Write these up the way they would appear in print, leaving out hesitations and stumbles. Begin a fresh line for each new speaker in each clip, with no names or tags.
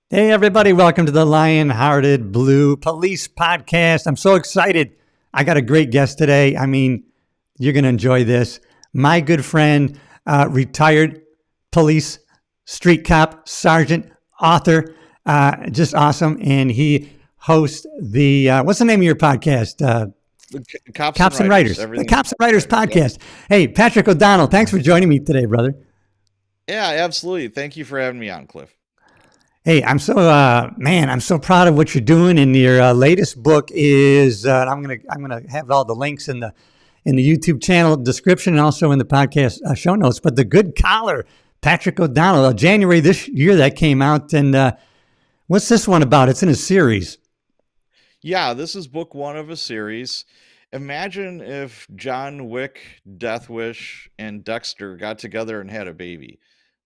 Hey, everybody, welcome to the Lion-Hearted Blue Police Podcast. I'm so excited. I got a great guest today. I mean, you're going to enjoy this. My good friend, retired police, street cop, sergeant, author, just awesome. And he hosts what's the name of your podcast?
Cops and
Writers.
Writers.
The
Everything.
Cops and Writers
Yep.
podcast. Hey, Patrick O'Donnell, thanks for joining me today, brother.
Yeah, absolutely. Thank you for having me on, Cliff.
Hey, I'm so proud of what you're doing. And your latest book is, I'm gonna have all the links in the YouTube channel description and also in the podcast show notes. But The Good Collar, Patrick O'Donnell, January this year that came out. And what's this one about? It's in a series.
Yeah, this is book one of a series. Imagine if John Wick, Death Wish, and Dexter got together and had a baby.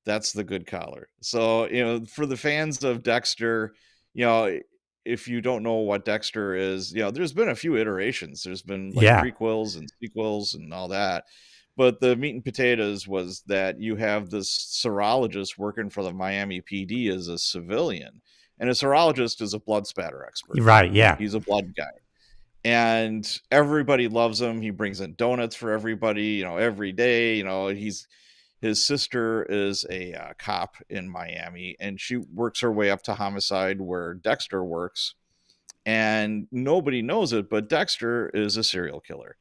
That's The Good Collar. So, for the fans of Dexter, if you don't know what Dexter is, there's been a few iterations. There's been like
Yeah,
prequels and sequels and all that. But the meat and potatoes was that you have this serologist working for the Miami PD as a civilian. And a serologist is a blood spatter expert.
right. Yeah,
He's a blood guy. And everybody loves him. He brings in donuts for everybody, every day. His sister is a cop in Miami, and she works her way up to homicide where Dexter works. And nobody knows it, but Dexter is a serial killer.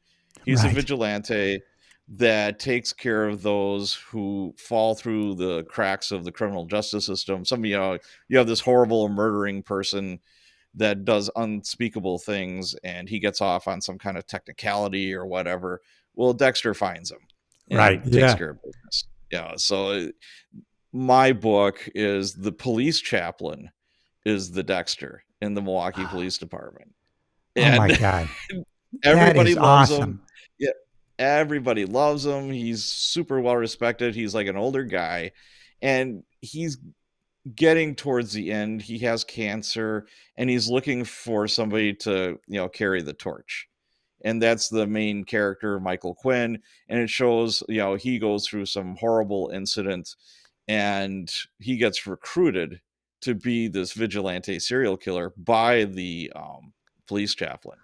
He's a
right.
vigilante that takes care of those who fall through the cracks of the criminal justice system. You have this horrible murdering person that does unspeakable things, and he gets off on some kind of technicality or whatever. Well, Dexter finds him
Right.
and takes
Yeah.
care of business. Yeah. So my book is the police chaplain is the Dexter in the Milwaukee Police Department.
Oh my
And
God, that
everybody
is
loves him.
awesome.
Yeah. Everybody loves him. He's super well respected. He's like an older guy, and he's getting towards the end. He has cancer, and he's looking for somebody to, carry the torch. And that's the main character, Michael Quinn. And it shows, he goes through some horrible incident, and he gets recruited to be this vigilante serial killer by the police chaplain.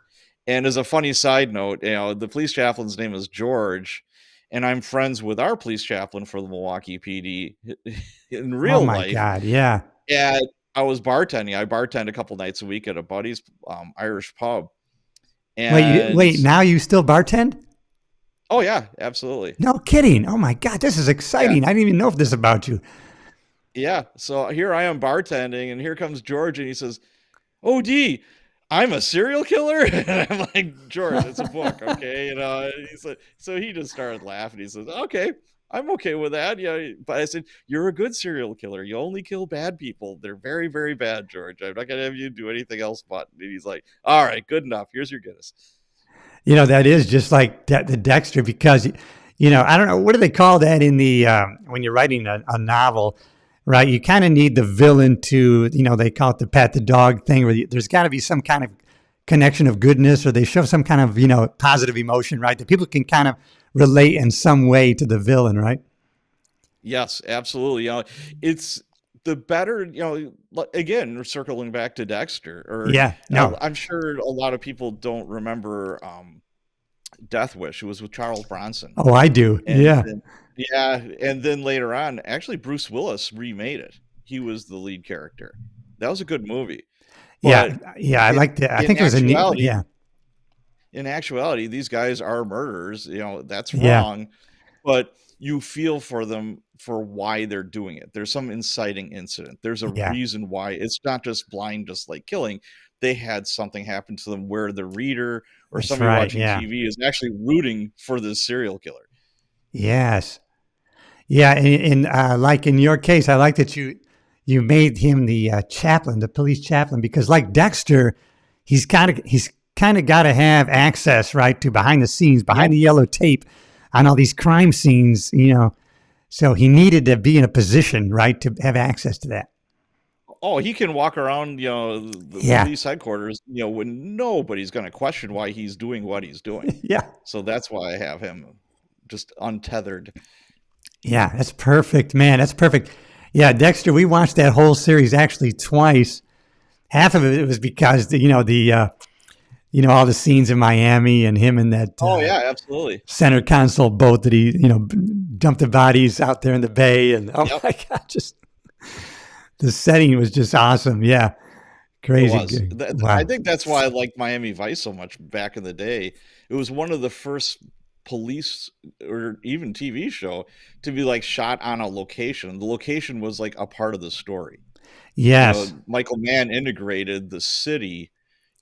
And as a funny side note, the police chaplain's name is George, and I'm friends with our police chaplain for the Milwaukee PD in
Oh
real
my
life.
God. Yeah.
And I was bartending. I bartend a couple nights a week at a buddy's Irish pub. And
Wait. Now you still bartend?
oh yeah, absolutely.
No kidding. Oh my God, this is
Yeah.
exciting. I didn't even know this about you.
Yeah. So here I am bartending, and here comes George, and he says, "Oh, D, I'm a serial killer." And I'm like, "George, it's a book, okay?" And he said, so he just started laughing. He says, "Okay, I'm okay with that." But I said, "You're a good serial killer. You only kill bad people. They're very, very bad, George. I'm not gonna have you do anything else but." And he's like, "All right, good enough. Here's your Guinness."
That is just like the Dexter because, I don't know, what do they call that in when you're writing a novel, right? You kind of need the villain to, they call it the pat the dog thing where there's got to be some kind of connection of goodness or they show some kind of, positive emotion, right? That people can kind of relate in some way to the villain, right?
Yes, absolutely. It's the better, again, circling back to Dexter, or
Yeah. No.
I'm sure a lot of people don't remember Death Wish. It was with Charles Bronson.
Oh, I do.
And
Yeah.
then, yeah, and then later on, actually, Bruce Willis remade it. He was the lead character. That was a good movie.
Yeah.
But
Yeah. I
in,
liked it. I
in
think it was a neat,
actuality,
yeah.
these guys are murderers. That's
Yeah.
wrong. But you feel for them for why they're doing it. There's some inciting incident. There's a
Yeah.
reason why. It's not just blind, just like killing. They had something happen to them where the reader or
That's
somebody
right.
watching
Yeah.
TV is actually rooting for this serial killer.
Yes. Yeah, and like in your case, I like that you made him the chaplain, the police chaplain, because like Dexter, he's kind of got to have access, right, to behind the scenes,
Yeah.
behind the yellow tape, on all these crime scenes, So he needed to be in a position, right, to have access to that.
Oh, he can walk around, the
Yeah,
police headquarters, when nobody's going to question why he's doing what he's doing.
yeah,
So that's why I have him just untethered.
yeah. That's perfect, man. That's perfect. Yeah, Dexter. We watched that whole series actually twice. Half of it was because all the scenes in Miami and him in that
Oh yeah, absolutely.
center console boat that he dumped the bodies out there in the bay, and oh
Yep.
my god, just the setting was just awesome. Yeah,
It
crazy
was.
good.
I
Wow.
think that's why I liked Miami Vice so much back in the day. It was one of the first police or even TV show to be like shot on a location. The location was like a part of the story.
Yes.
Michael Mann integrated the city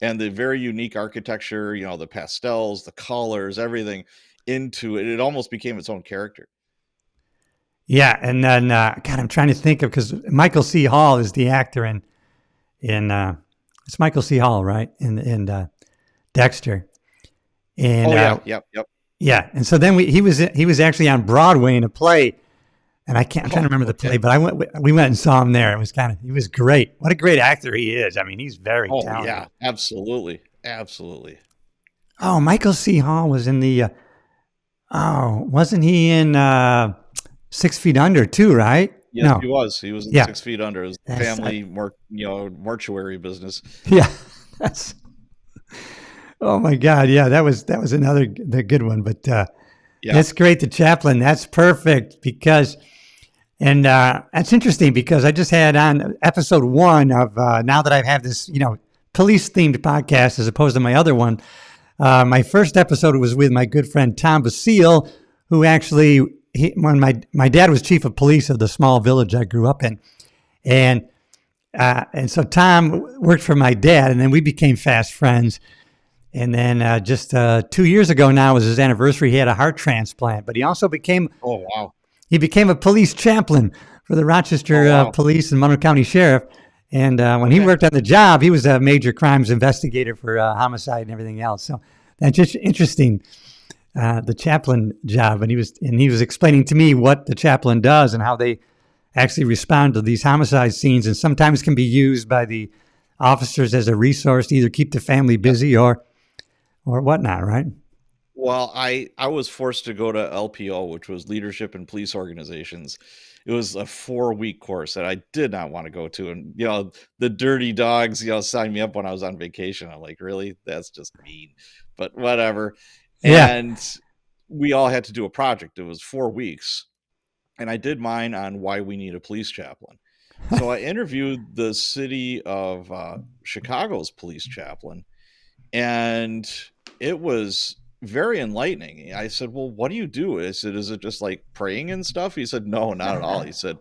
and the very unique architecture, the pastels, the colors, everything into it. It almost became its own character.
Yeah, and then God, I'm trying to think of because Michael C. Hall is the actor in it's Michael C. Hall, right? In Dexter, and
Oh yeah, yep.
yeah, and so then he was actually on Broadway in a play, and I'm trying to
Oh,
remember the
okay.
play, but we went and saw him there. It was he was great. What a great actor he is. I mean, he's very
Oh
talented.
yeah, absolutely. Absolutely.
Oh, Michael C. Hall was in the. Wasn't he in 6 Feet Under too? Right?
Yes,
No.
he was. He was in
Yeah.
6 Feet Under. It was the
That's
family mortuary business.
yeah. That's. Oh my God. Yeah, that was another the good one. But
Yeah.
that's great. The Chaplain. That's perfect because. And that's interesting because I just had on episode 1 of now that I have this, police themed podcast as opposed to my other one. My first episode was with my good friend Tom Basile, who actually, when my dad was chief of police of the small village I grew up in, and so Tom worked for my dad, and then we became fast friends. And then just 2 years ago now was his anniversary. He had a heart transplant, but he also became
Oh wow.
he became a police chaplain for the Rochester
Oh wow.
Police and Monroe County Sheriff. And when he
Okay.
worked on the job, he was a major crimes investigator for homicide and everything else. So that's just interesting, the chaplain job. And he was explaining to me what the chaplain does and how they actually respond to these homicide scenes, and sometimes can be used by the officers as a resource to either keep the family busy or whatnot, right?
Well, I was forced to go to LPO, which was Leadership in Police Organizations. It was a 4-week course that I did not want to go to, and the dirty dogs, signed me up when I was on vacation. I'm like, really? That's just mean, but whatever.
Yeah.
And we all had to do a project. It was 4 weeks, and I did mine on why we need a police chaplain. So I interviewed the city of Chicago's police chaplain, and it was very enlightening. I said, well, what do you do? I said, is it just like praying and stuff? He said, no, not at all. He said,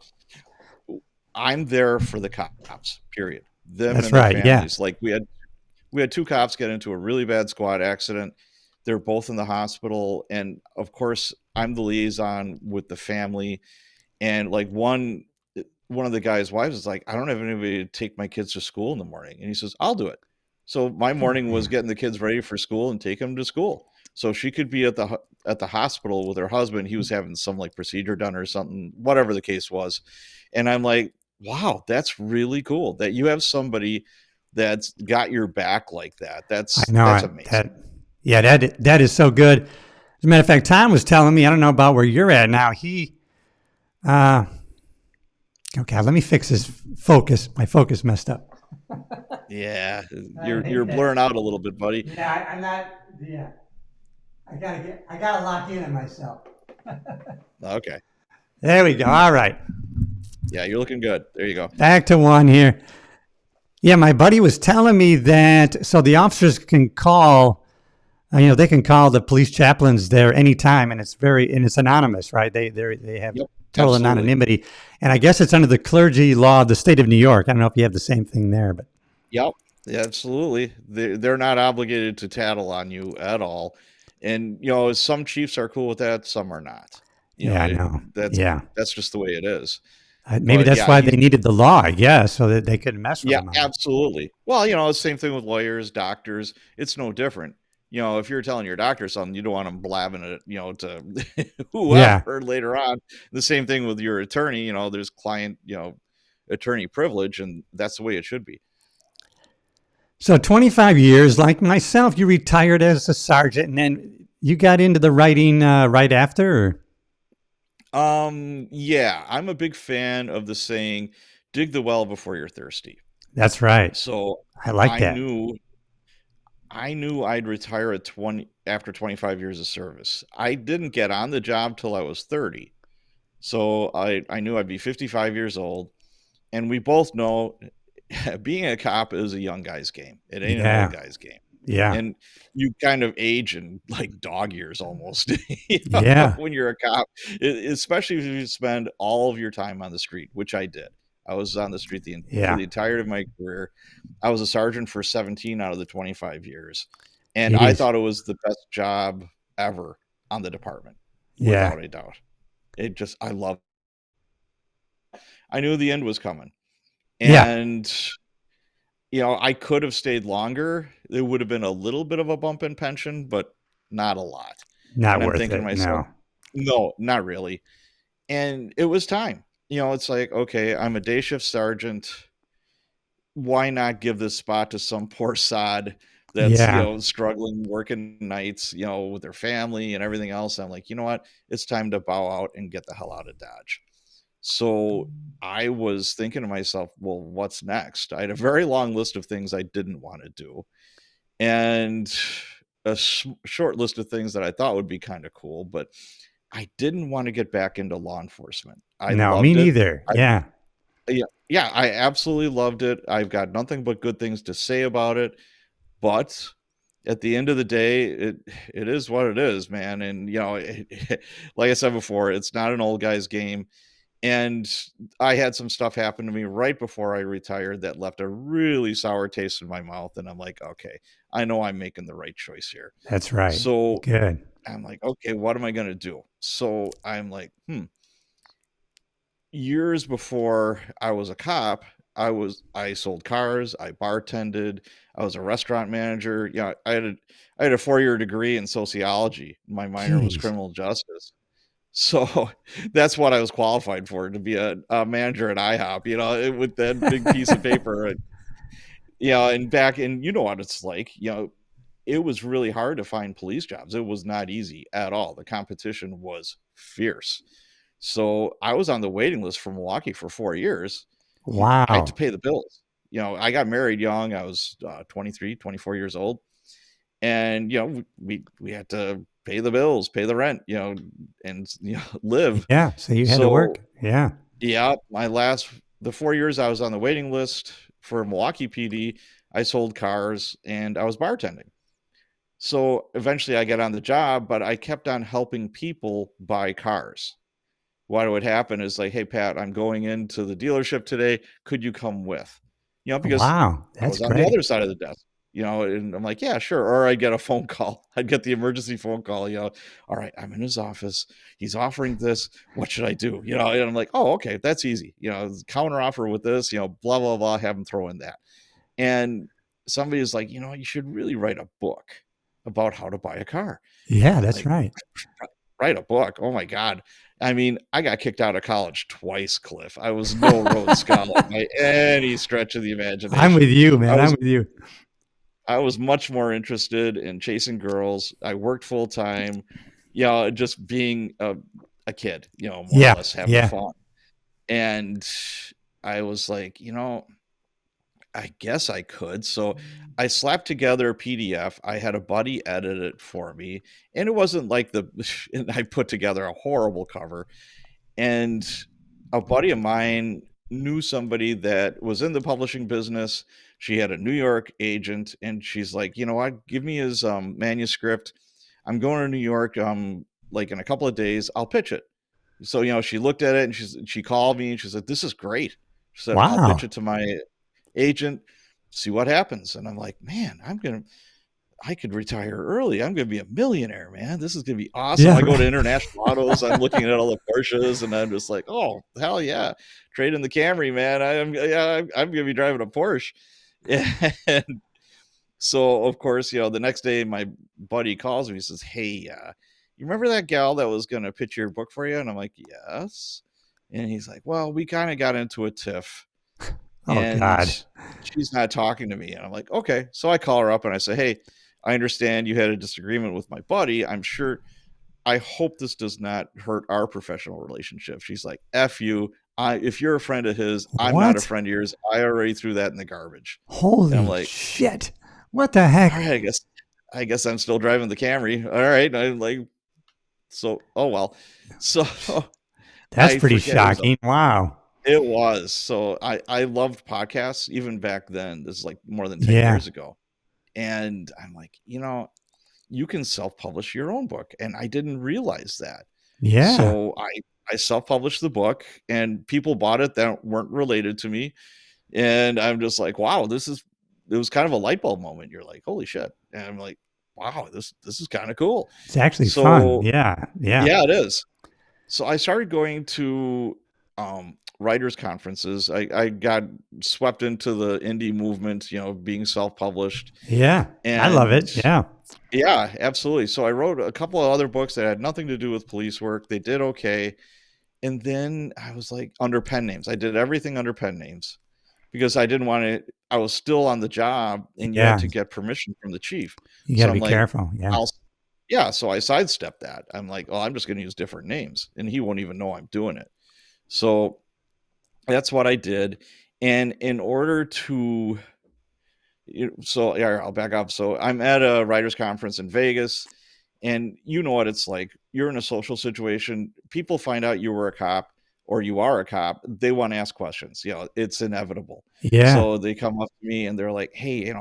I'm there for the cops, period. Them
That's
and their
right. Yeah.
families. Like we had 2 cops get into a really bad squad accident. They're both in the hospital. And of course, I'm the liaison with the family. And like one of the guy's wives is like, I don't have anybody to take my kids to school in the morning. And he says, I'll do it. So my morning was getting the kids ready for school and take them to school. So she could be at the hospital with her husband. He was having some like procedure done or something, whatever the case was. And I'm like, wow, that's really cool that you have somebody that's got your back like that.
I
That's
know
amazing.
that is so good. As a matter of fact, Tom was telling me, I don't know about where you're at now. Okay, let me fix his focus. My focus messed up.
Yeah, you're blurring out a little bit, buddy.
Yeah, I'm not. Yeah, I gotta lock in on myself.
Okay.
There we go. All right,
Yeah, you're looking good. There you go.
back to one here. Yeah, my buddy was telling me that so the officers can call, they can call the police chaplains there anytime, and it's anonymous, right? They have
Yep,
total
absolutely.
anonymity, and I guess it's under the clergy law of the state of New York. I don't know if you have the same thing there, but
Yep, yeah, absolutely. They're not obligated to tattle on you at all, and some chiefs are cool with that, some are not.
yeah, I know. Yeah,
That's just the way it is.
maybe
But
that's
yeah,
why they needed the law, I guess, so that they couldn't mess with
yeah,
them on it.
absolutely. Well, the same thing with lawyers, doctors. It's no different. If you're telling your doctor something, you don't want them blabbing it, to whoever later on. The same thing with your attorney. There's client, attorney privilege, and that's the way it should be.
So 25 years, like myself, you retired as a sergeant, and then you got into the writing right after? Or?
Yeah, I'm a big fan of the saying, dig the well before you're thirsty.
That's right.
So
I like
I
that.
knew I knew I'd retire at 20 after 25 years of service. I didn't get on the job till I was 30. So I knew I'd be 55 years old. And we both know being a cop is a young guy's game. It ain't an old
Yeah.
guy's game.
Yeah.
And you kind of age in like dog years almost,
Yeah.
when you're a cop, especially if you spend all of your time on the street, which I did. I was on the street for
Yeah.
the entirety of my career. I was a sergeant for 17 out of the 25 years. And I
Jeez.
thought it was the best job ever on the department,
Yeah.
without a doubt. I love, I knew the end was coming.
Yeah.
And I could have stayed longer. There would have been a little bit of a bump in pension, but not a lot.
Not
And I'm
worth
thinking to
it.
myself,
No.
no, not really. And it was time. It's like, okay, I'm a day shift sergeant. Why not give this spot to some poor sod that's,
Yeah.
struggling, working nights, with their family and everything else? I'm like, you know what? It's time to bow out and get the hell out of Dodge. So I was thinking to myself, well, what's next? I had a very long list of things I didn't want to do, and a short list of things that I thought would be kind of cool, but I didn't want to get back into law enforcement. I
No, me
loved it.
neither.
I
Yeah.
Yeah, yeah, I absolutely loved it. I've got nothing but good things to say about it, but at the end of the day, it is what it is, man. And like I said before, it's not an old guy's game. And I had some stuff happen to me right before I retired that left a really sour taste in my mouth. And I'm like, okay, I know I'm making the right choice here.
That's right.
So
Good.
I'm like, okay, what am I going to do? So I'm like, years before I was a cop, I sold cars, I bartended, I was a restaurant manager. Yeah, I had a 4-year degree in sociology. My minor was
Jeez.
criminal justice. So that's what I was qualified for, to be a manager at IHOP, with that big piece of paper. And, and back in, what it's like, it was really hard to find police jobs. It was not easy at all. The competition was fierce. So I was on the waiting list for Milwaukee for 4 years. I had to
Wow.
pay the bills. I got married young. I was 23, 24 years old. And, we had to pay the bills, pay the rent, and, live.
Yeah. So you had to
So,
work. Yeah.
yeah, the 4 years I was on the waiting list for Milwaukee PD, I sold cars and I was bartending. So eventually I got on the job, but I kept on helping people buy cars. What would happen is like, hey, Pat, I'm going into the dealership today. Could you come with? Because
Wow.
I
That's
was on the
great.
other side of the desk, and I'm like, yeah, sure. Or I'd get a phone call. I'd get the emergency phone call, all right, I'm in his office. He's offering this. What should I do? And I'm like, oh, okay, that's easy. Counter offer with this, blah, blah, blah, have him throw in that. And somebody is like, you should really write a book about how to buy a car.
Yeah, that's
Like,
right.
write a book. Oh my God. I mean, I got kicked out of college twice, Cliff. I was no Rhodes Scholar by any stretch of the
I'm with
imagination.
you,
I
man. I'm
was
with you.
I was much more interested in chasing girls. I worked full time, just being a kid, more or
Yeah.
less having
Yeah.
fun. And I was like, I guess I could. So I slapped together a PDF. I had a buddy edit it for me. And it wasn't like and I put together a horrible cover. And a buddy of mine knew somebody that was in the publishing business. She had a New York agent, and she's like, you know what? Give me his manuscript. I'm going to New York like in a couple of days. I'll pitch it. So, she looked at it and she called me and she said, this is great. She said, I'll pitch
Wow.
it to my agent, see what happens. And I'm like, man, I could retire early. I'm going to be a millionaire, man. This is going to be awesome.
Yeah.
I go to International Autos. I'm looking at all the Porsches, and I'm just like, oh, hell yeah. Trade in the Camry, man. I'm going to be driving a Porsche. And so, of course, the next day my buddy calls me. He says, hey, you remember that gal that was going to pitch your book for you? And I'm like, yes. And he's like, well, we kind of got into a tiff
Oh
and
God.
she's not talking to me. And I'm like, okay. So I call her up and I say, hey, I understand you had a disagreement with my buddy. I'm sure I hope this does not hurt our professional relationship. She's like, F you. If you're a friend of his, I'm not a
What?
friend of yours. I already threw that in the garbage. And I'm
Holy
like,
shit. What the
all
heck?
right, I guess I'm still driving the Camry. All right. I'm like, so, oh well. So
That's
I
pretty
forget
shocking. Wow.
it was. So I loved podcasts even back then. This is like more than 10
Yeah.
years ago. And I'm like, you can self-publish your own book. And I didn't realize that.
Yeah.
So I self-published the book and people bought it that weren't related to me. And I'm just like, wow, it was kind of a light bulb moment. You're like, holy shit. And I'm like, wow, this is kind of cool.
It's actually fun.
So
Yeah. Yeah.
yeah, it is. So I started going to writers conferences. I got swept into the indie movement, being self-published.
Yeah. I love
And
it. Yeah.
yeah, absolutely. So I wrote a couple of other books that had nothing to do with police work. They did okay. And then I was like under pen names. I did everything under pen names because I didn't want to, I was still on the job and you had
Yeah.
to get permission from the chief.
You got
So
to
I'm
be
like,
careful. Yeah.
yeah. So I sidestepped that. I'm like, oh, I'm just going to use different names and he won't even know I'm doing it. So that's what I did. And in order to, so yeah, I'll back up. So I'm at a writers conference in Vegas, and you know what it's like. You're in a social situation. People find out you were a cop or you are a cop. They want to ask questions. It's inevitable.
Yeah.
So they come up to me and they're like, "Hey,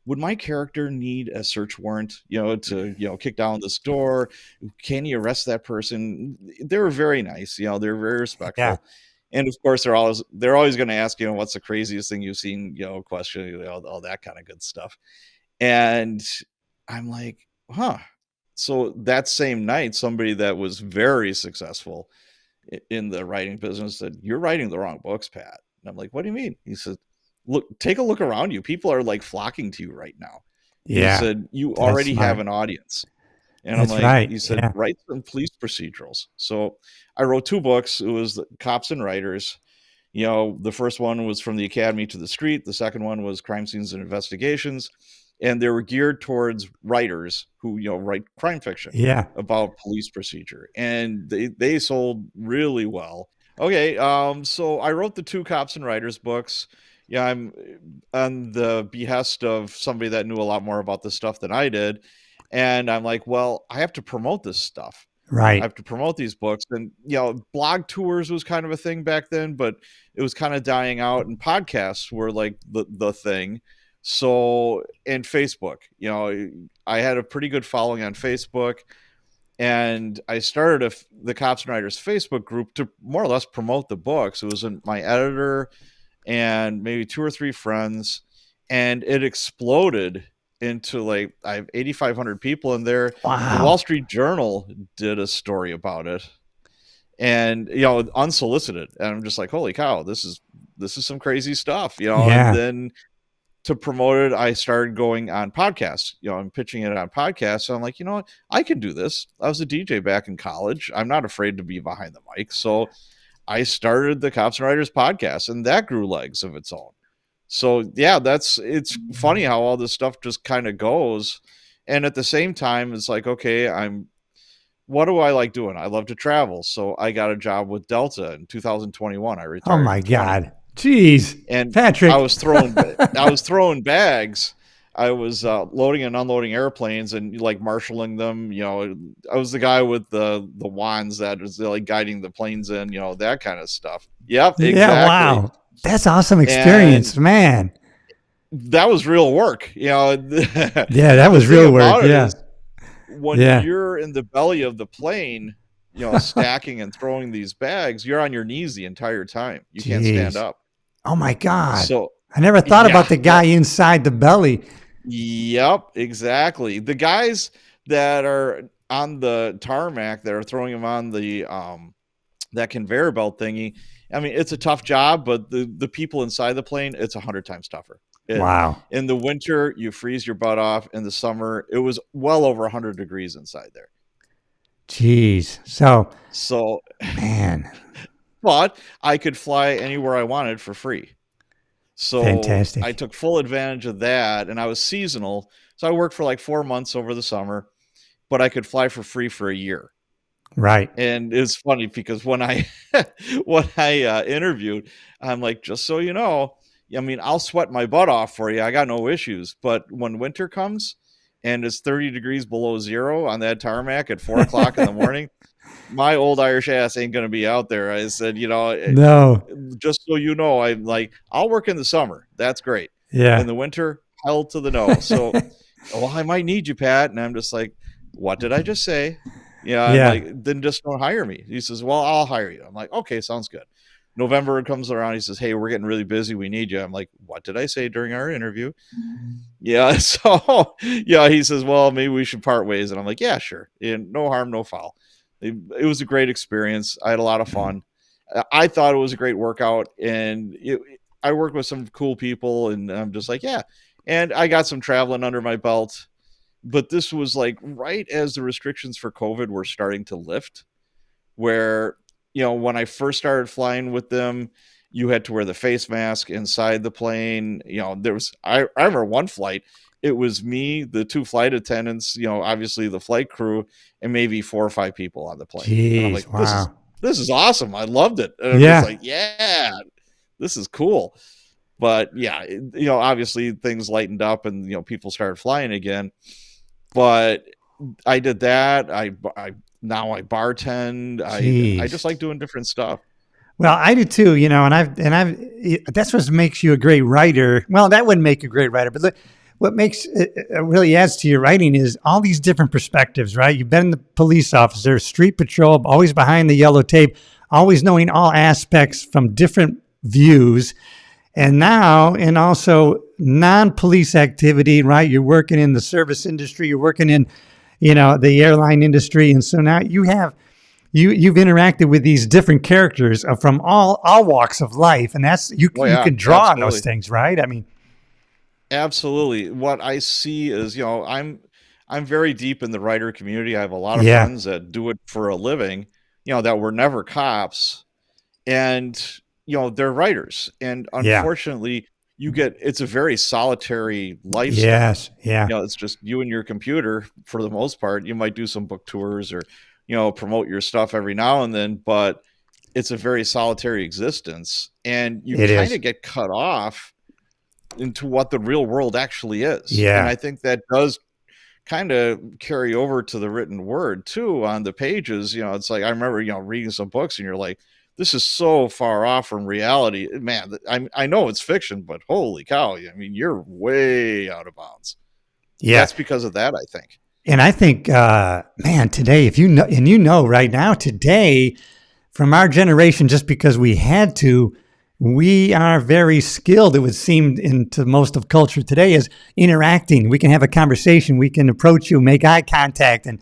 would my character need a search warrant? To kick down this door? Can you arrest that person?" They were very nice. They're very
Yeah.
respectful. And of course, they're always going to ask, what's the craziest thing you've seen, question, all that kind of good stuff. And I'm like, huh. So that same night, somebody that was very successful in the writing business said, "You're writing the wrong books, Pat." And I'm like, "What do you mean?" He said, "Look, take a look around you. People are like flocking to you right now." He
Yeah.
said, "You
That's
already have
smart.
an audience." And I'm
That's
like,
right.
he said,
Yeah.
"Write some police procedurals." So I wrote 2 books. It was the Cops and Writers. The first one was From the Academy to the Street. The second one was Crime Scenes and Investigations. And they were geared towards writers who, write crime fiction
Yeah.
about police procedure. And they sold really well. Okay, so I wrote the 2 Cops and Writers books. Yeah, I'm on the behest of somebody that knew a lot more about this stuff than I did. And I'm like, well, I have to promote this stuff. I
Right.
have to promote these books. And, blog tours was kind of a thing back then, but it was kind of dying out and podcasts were like the thing. So, and Facebook, I had a pretty good following on Facebook and I started the Cops and Writers Facebook group to more or less promote the books. It was my editor and maybe 2 or 3 friends, and it exploded into like I have 8,500 people in there. The Wall
Wow.
Street Journal did a story about it, and unsolicited, and I'm just like, holy cow, this is some crazy stuff, and
Yeah.
then to promote it, I started going on podcasts. I'm pitching it on podcasts. So I'm like, you know what? I can do this. I was a DJ back in college. I'm not afraid to be behind the mic. So I started the Cops and Writers podcast, and that grew legs of its own. So yeah, it's funny how all this stuff just kind of goes. And at the same time, it's like, okay, what do I like doing? I love to travel. So I got a job with Delta in 2021. I
Oh
retired
my
in 20.
God. Jeez.
And I
Patrick.
was throwing bags. I was loading and unloading airplanes and like marshaling them. I was the guy with the wands that was like guiding the planes in. That kind of stuff. Yep,
Yeah.
exactly.
Wow. That's awesome
And
experience, man.
that was real work.
Yeah. That
The
was
thing
real work.
about it
Yeah.
is when
Yeah.
you're in the belly of the plane, stacking and throwing these bags, you're on your knees the entire time. You can't stand
Jeez.
up.
Oh my God.
So
I never thought
yeah,
about the guy inside the belly.
yep, exactly. The guys that are on the tarmac that are throwing them on the that conveyor belt thingy. I mean, it's a tough job, but the people inside the plane, it's 100 times tougher.
Wow.
In the winter, you freeze your butt off. In the summer, it was well over 100 degrees inside there.
Jeez. So,
So,
man,
but I could fly anywhere I wanted for free. So I
fantastic.
took full advantage of that, and I was seasonal. So I worked for like 4 months over the summer, but I could fly for free for a year.
Right.
And it's funny because when I when I interviewed, I'm like, just so you know, I mean, I'll sweat my butt off for you. I got no issues. But when winter comes and it's 30 degrees below zero on that tarmac at 4 o'clock in the morning, my old Irish ass ain't gonna be out there. I said,
No.
just so you know, I'm like, I'll work in the summer. That's great. In
Yeah.
the winter, hell to the no. So, well, I might need you, Pat. And I'm just like, what did I just say? Yeah, I'm
Yeah.
like, then just don't hire me. He says, well, I'll hire you. I'm like, okay, sounds good. November comes around. He says, hey, we're getting really busy. We need you. I'm like, what did I say during our interview? Yeah. So, yeah, he says, well, maybe we should part ways. And I'm like, yeah, sure. And no harm, no foul. It was a great experience. I had a lot of fun. I thought it was a great workout, and I worked with some cool people, and I'm just like, yeah. And I got some traveling under my belt, but this was like right as the restrictions for COVID were starting to lift, where, when I first started flying with them, you had to wear the face mask inside the plane. There was, I remember one flight, it was me, the two flight attendants, obviously the flight crew, and maybe 4 or 5 people on the plane. And I'm
Jeez.
like, this is
Wow.
this is awesome. I loved it. And I'm just
Yeah.
like, yeah, this is cool. But yeah, obviously things lightened up and people started flying again. But I did that. I now I bartend. I just
Jeez.
like doing different stuff.
Well, I do too, and I've that's what makes you a great writer. Well, that wouldn't make you a great writer, but look, what makes it really adds to your writing is all these different perspectives, right? You've been the police officer, street patrol, always behind the yellow tape, always knowing all aspects from different views. And now, and also non-police activity, right? You're working in the service industry, you're working in, the airline industry. And so now you've interacted with these different characters from all walks of life, and that's
Oh
you
yeah,
can draw on those
absolutely.
things, right? I mean,
Absolutely. What I see is, I'm very deep in the writer community. I have a lot of
yeah,
friends that do it for a living, that were never cops, and they're writers. And
yeah,
unfortunately, it's a very solitary lifestyle.
yes, yeah,
It's just you and your computer for the most part. You might do some book tours or, promote your stuff every now and then, but it's a very solitary existence, and you
it
kind
is,
of get cut off into what the real world actually is. And
yeah,
I think that does kind of carry over to the written word too on the pages. It's like I remember, reading some books and you're like, this is so far off from reality. Man, I know it's fiction, but holy cow, I mean, you're way out of bounds.
yeah.
That's because of that, I think.
And I think, man, today, if right now, today, from our generation, just because we had to, we are very skilled, it would seem, into most of culture today, is interacting. We can have a conversation, we can approach you, make eye contact, and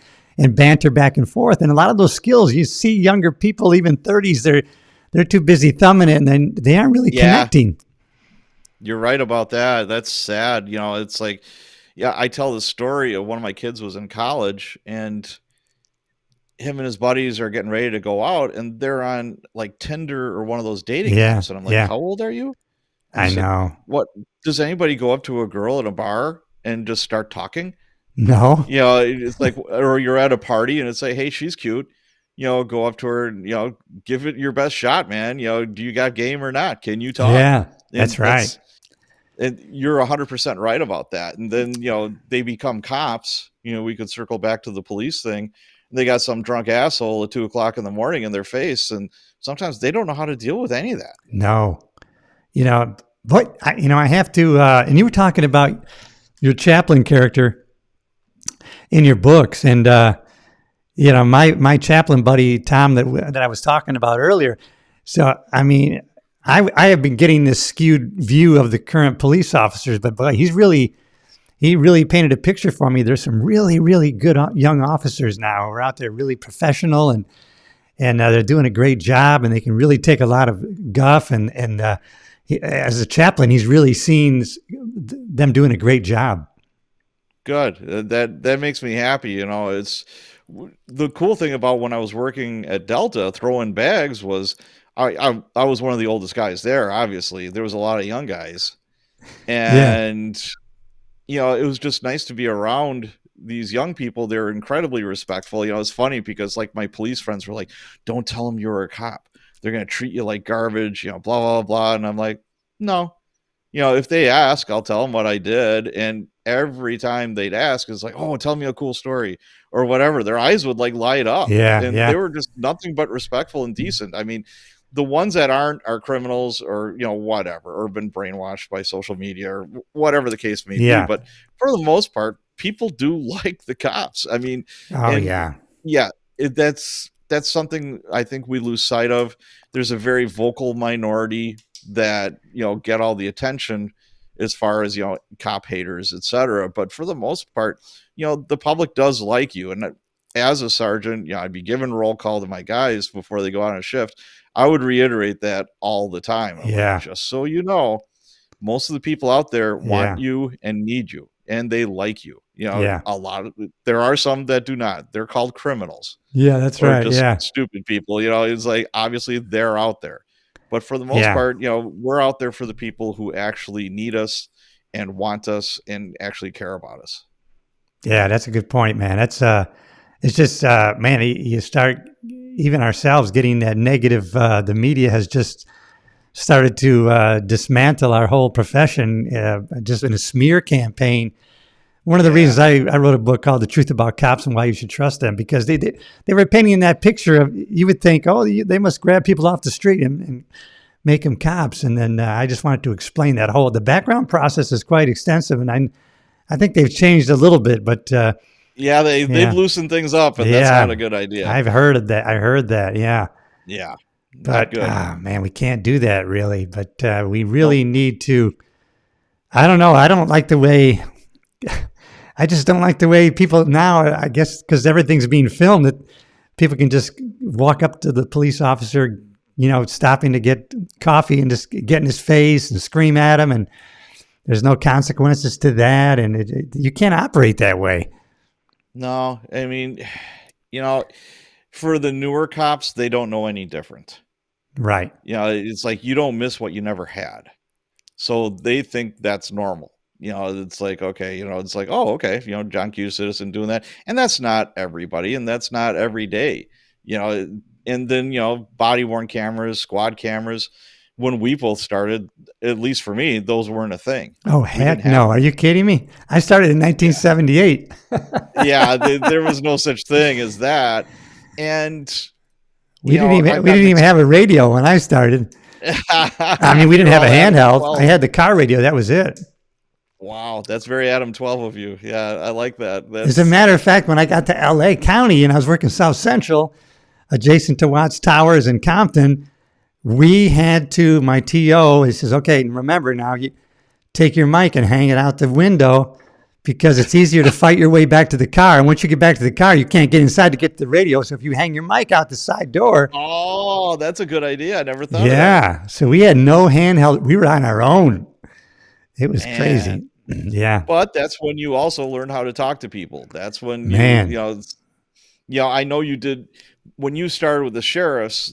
banter back and forth. And a lot of those skills, you see younger people, even 30s, they're too busy thumbing it, and then they aren't really
Yeah,
connecting.
you're right about that. That's sad. It's like, yeah, I tell the story of one of my kids was in college, and him and his buddies are getting ready to go out, and they're on like Tinder or one of those dating
Yeah,
apps. And I'm like,
yeah,
how old are you? And he
I
said,
know.
what, does anybody go up to a girl at a bar and just start talking?
No,
It's like, or you're at a party and it's like, hey, she's cute. Go up to her and, give it your best shot, man. Do you got game or not? Can you talk?
yeah,
And
that's right.
and you're 100% right about that. And then, they become cops. We could circle back to the police thing. They got some drunk asshole at 2 o'clock in the morning in their face. And sometimes they don't know how to deal with any of that.
No, you know, but I have to. And you were talking about your chaplain character in your books, and my chaplain buddy Tom that I was talking about earlier. So I mean, I have been getting this skewed view of the current police officers, but boy, he really painted a picture for me. There's some really really good young officers now who are out there, really professional, and they're doing a great job, and they can really take a lot of guff. And as a chaplain, he's really seen them doing a great job.
Good. That makes me happy. It's the cool thing about when I was working at Delta throwing bags was I was one of the oldest guys there. Obviously, there was a lot of young guys,
Yeah,
and it was just nice to be around these young people, they're incredibly respectful. It's funny because like my police friends were like, don't tell them you're a cop. They're going to treat you like garbage, blah, blah, blah. And I'm like, no, if they ask, I'll tell them what I did. And every time they'd ask, it's like, oh, tell me a cool story or whatever. Their eyes would like light up,
Yeah,
and
yeah.
they were just nothing but respectful and decent. I mean, the ones that aren't are criminals or, whatever, or been brainwashed by social media or whatever the case may be.
Yeah.
But for the most part, people do like the cops. I mean,
Oh,
and
yeah.
yeah, that's something I think we lose sight of. There's a very vocal minority that get all the attention as far as cop haters, etc. But for the most part, the public does like you. And as a sergeant, I'd be giving roll call to my guys before they go on a shift. I would reiterate that all the time. I'm
Yeah.
like, just so you know, most of the people out there want
Yeah.
you and need you, and they like you.
Yeah.
There are some that do not. They're called criminals.
Yeah, that's
Or
right.
just
Yeah.
stupid people. It's like, obviously they're out there. But for the most
Yeah.
part, we're out there for the people who actually need us and want us and actually care about us.
Yeah, that's a good point, man. That's it's just man, you start even ourselves getting that negative. The media has just started to dismantle our whole profession, just in a smear campaign. One of the reasons I wrote a book called "The Truth About Cops and Why You Should Trust Them," because they were painting that picture of, you would think, oh, they must grab people off the street and make them cops, and then I just wanted to explain that the background process is quite extensive, and I think they've changed a little bit, but
they've loosened things up, and that's not a good idea.
I've heard of that. I heard that, yeah.
But good.
Man, we can't do that really, but we really need to. I don't know. I don't like the way. I just don't like the way people now, I guess, because everything's being filmed, that people can just walk up to the police officer, stopping to get coffee and just get in his face and scream at him, and there's no consequences to that, and you can't operate that way.
No, I mean, for the newer cops, they don't know any different.
Right.
It's like you don't miss what you never had. So they think that's normal. It's like, okay, it's like, oh, okay, John Q. Citizen doing that. And that's not everybody, and that's not every day. And then, body-worn cameras, squad cameras. When we both started, at least for me, those weren't a thing.
Oh, heck no. Are you kidding me? I started in 1978.
There was no such thing as that. And
we didn't even have a radio when I started. I mean, we didn't have a handheld. I had the car radio. That was it.
Wow, that's very Adam 12 of you. Yeah, I like that.
As a matter of fact, when I got to LA County and I was working South Central, adjacent to Watts Towers in Compton, we had to, my TO, he says, okay, remember now, you take your mic and hang it out the window, because it's easier to fight your way back to the car. And once you get back to the car, you can't get inside to get to the radio. So if you hang your mic out the side door.
Oh, that's a good idea. I never thought of that.
Yeah. So we had no handheld. We were on our own. It was crazy. Yeah.
But that's when you also learn how to talk to people. That's when I know you did. When you started with the sheriffs,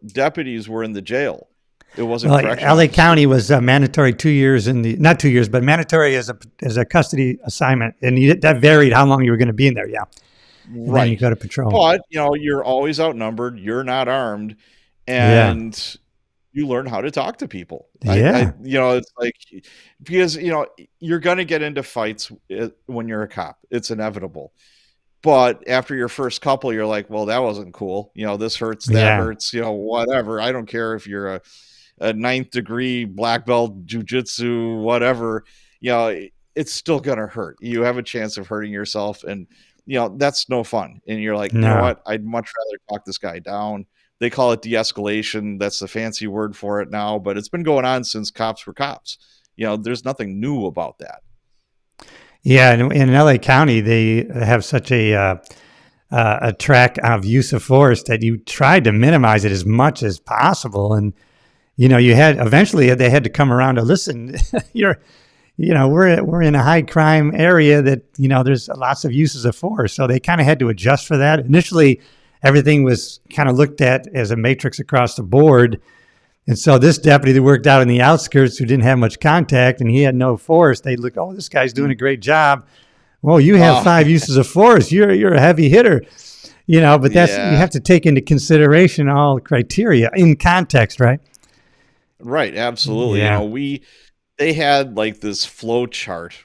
deputies were in the jail. It wasn't correctional.
LA County was mandatory 2 years not 2 years, but mandatory as a custody assignment. And that varied how long you were going to be in there. Yeah. And then you go to patrol.
But, you're always outnumbered. You're not armed. And you learn how to talk to people.
Yeah.
It's like, because, you're going to get into fights when you're a cop. It's inevitable. But after your first couple, you're like, well, that wasn't cool. This hurts, that hurts, whatever. I don't care if you're a 9th degree black belt jujitsu, whatever, it's still going to hurt. You have a chance of hurting yourself. And, that's no fun. And you're like, you know what? I'd much rather talk this guy down. They call it de-escalation. That's the fancy word for it now, but it's been going on since cops were cops. There's nothing new about that.
Yeah, in LA County, they have such a track of use of force that you tried to minimize it as much as possible. And, you had eventually they had to come around to listen. We're in a high crime area that, there's lots of uses of force. So they kind of had to adjust for that. Initially, everything was kind of looked at as a matrix across the board. And so this deputy that worked out in the outskirts, who didn't have much contact and he had no force, they look, oh, this guy's doing a great job. well, you have
Oh,
5 uses of force. You're a heavy hitter, but you
yeah.
have to take into consideration all criteria in context, right?
Right, absolutely.
Yeah.
They had like this flow chart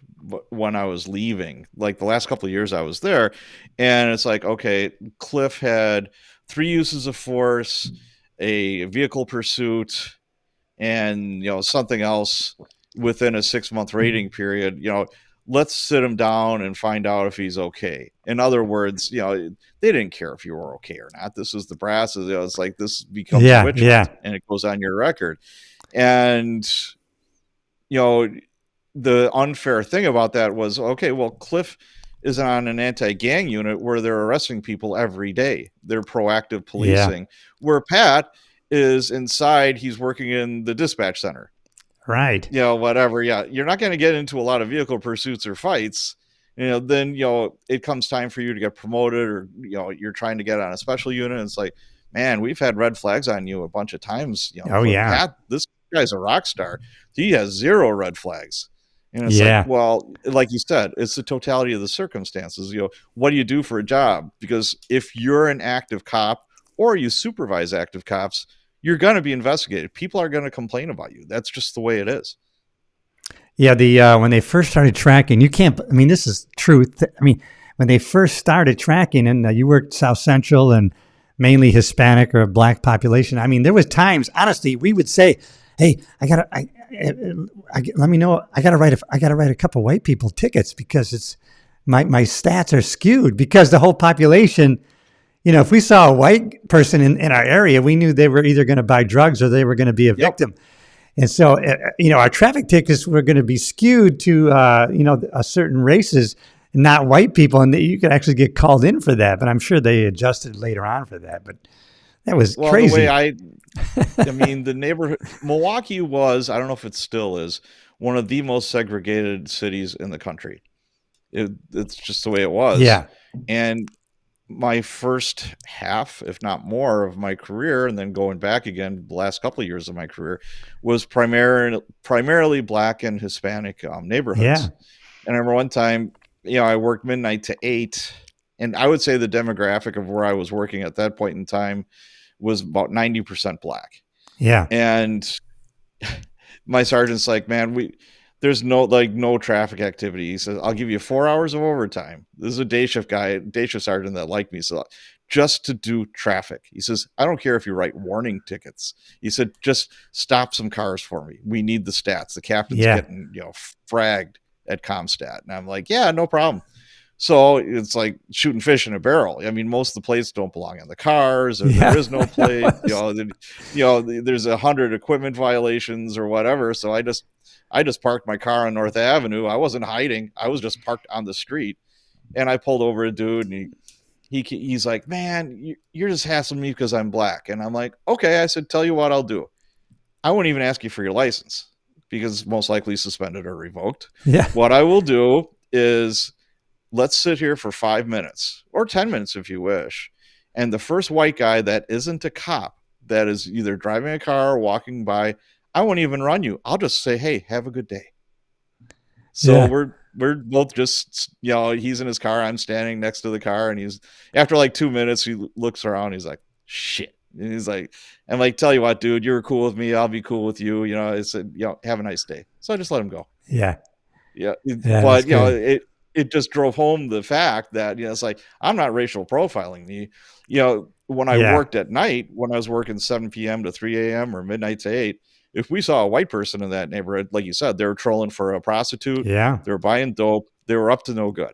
when I was leaving, like the last couple of years I was there, and it's like, okay, Cliff had 3 uses of force, a vehicle pursuit, and something else within a 6-month rating period. Let's sit him down and find out if he's okay. In other words, they didn't care if you were okay or not. This is the brass. It's like this becomes a
Yeah.
witch
Yeah.
hunt, and it goes on your record. And you know, the unfair thing about that was, okay, well, Cliff is on an anti-gang unit where they're arresting people every day. They're proactive
Yeah.
policing. Where Pat is inside, he's working in the dispatch center.
Right.
Whatever. Yeah, you're not going to get into a lot of vehicle pursuits or fights. Then it comes time for you to get promoted, or you're trying to get on a special unit. And it's like, man, we've had red flags on you a bunch of times.
Oh,
But
yeah.
Pat, this guy's a rock star. He has 0 red flags. And it's like,
Yeah.
well, like you said, it's the totality of the circumstances. What do you do for a job? Because if you're an active cop or you supervise active cops, you're going to be investigated. People are going to complain about you. That's just the way it is.
Yeah. When they first started tracking, you can't, I mean, this is truth. I mean, when they first started tracking, and you worked South Central and mainly Hispanic or Black population, I mean, there was times, honestly, we would say, hey, let me know. I gotta write a couple white people tickets because it's my stats are skewed because the whole population, if we saw a white person in our area, we knew they were either going to buy drugs or they were going to be a victim. And so, our traffic tickets were going to be skewed to, a certain races, not white people. And you could actually get called in for that. But I'm sure they adjusted later on for that. But that was crazy.
The way I mean, the neighborhood, Milwaukee was, I don't know if it still is, one of the most segregated cities in the country. It's just the way it was.
Yeah.
And my first half, if not more, of my career, and then going back again, the last couple of years of my career, was primarily Black and Hispanic neighborhoods.
Yeah.
And I remember one time, I worked midnight to 8, and I would say the demographic of where I was working at that point in time was about 90% Black.
Yeah.
And my sergeant's like, man, there's no traffic activity. He says, I'll give you 4 hours of overtime. This is a day shift sergeant that liked me. So just to do traffic. He says, I don't care if you write warning tickets. He said, just stop some cars for me. We need the stats. The captain's getting, fragged at Comstat. And I'm like, yeah, no problem. So it's like shooting fish in a barrel. I mean, most of the plates don't belong in the cars, or there is no plate. There's 100 equipment violations or whatever. So I just parked my car on North Avenue. I wasn't hiding. I was just parked on the street, and I pulled over a dude, and he's like, man, you're just hassling me because I'm Black. And I'm like, okay. I said, tell you what I'll do. I won't even ask you for your license because most likely suspended or revoked.
Yeah.
What I will do is, let's sit here for 5 minutes or 10 minutes if you wish. And the first white guy that isn't a cop, that is either driving a car or walking by, I won't even run you. I'll just say, hey, have a good day. So we're both just, he's in his car. I'm standing next to the car. And after like 2 minutes, he looks around. He's like, shit. And he's like, I'm like, tell you what, dude, you're cool with me. I'll be cool with you. I said, have a nice day. So I just let him go.
Yeah.
Yeah. But, it just drove home the fact that, it's like, I'm not racial profiling you. When I worked at night, when I was working 7 p.m. to 3 a.m. or midnight to 8, if we saw a white person in that neighborhood, like you said, they were trolling for a prostitute.
Yeah.
They were buying dope. They were up to no good.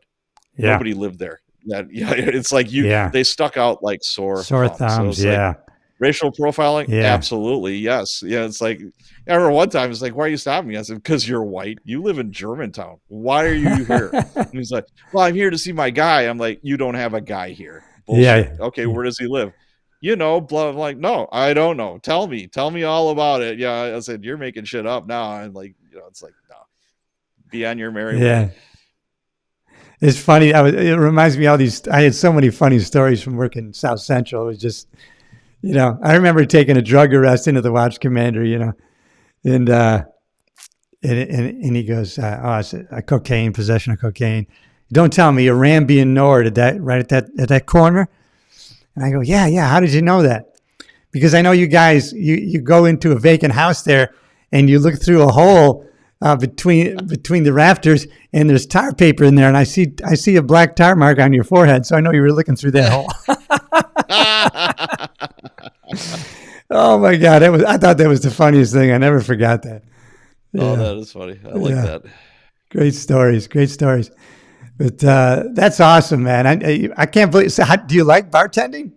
Yeah.
Nobody lived there. It's like they stuck out like sore thumbs.
So
like, racial profiling?
Yeah.
Absolutely. Yes. Yeah. It's like, I remember one time, it's like, why are you stopping me? I said, because you're white. You live in Germantown. Why are you here? And he's like, well, I'm here to see my guy. I'm like, you don't have a guy here. Bullshit.
Yeah.
Okay. Where does he live? Blah. I'm like, no, I don't know. Tell me all about it. Yeah. I said, you're making shit up now. I'm like, it's like, no, be on your merry way.
It's funny. It reminds me of all these. I had so many funny stories from working South Central. It was just, I remember taking a drug arrest into the watch commander, and he goes, oh, I said, possession of cocaine. don't tell me a Ramby and Nord at that corner. And I go, yeah. How did you know that? Because I know you guys, you go into a vacant house there and you look through a hole between the rafters, and there's tar paper in there, and I see a black tar mark on your forehead, so I know you were looking through that hole. Oh my God, I thought that was the funniest thing. I never forgot that. Yeah.
Oh, that is funny. I like that.
Great stories. But that's awesome, man. I can't believe. So, do you like bartending?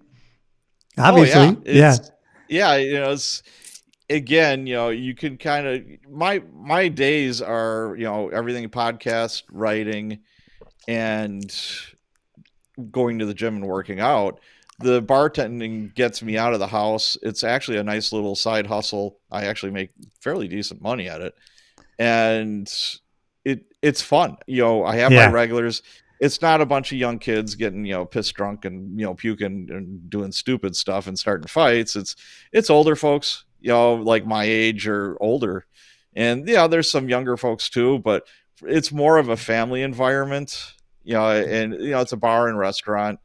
Obviously,
yeah. It's again, you can kind of my days are everything podcast, writing, and going to the gym and working out. The bartending gets me out of the house. It's actually a nice little side hustle. I actually make fairly decent money at it, and it's fun. I have my regulars. It's not a bunch of young kids getting pissed drunk and puking and doing stupid stuff and starting fights. It's older folks, like my age or older, and there's some younger folks too, but it's more of a family environment. And it's a bar and restaurant,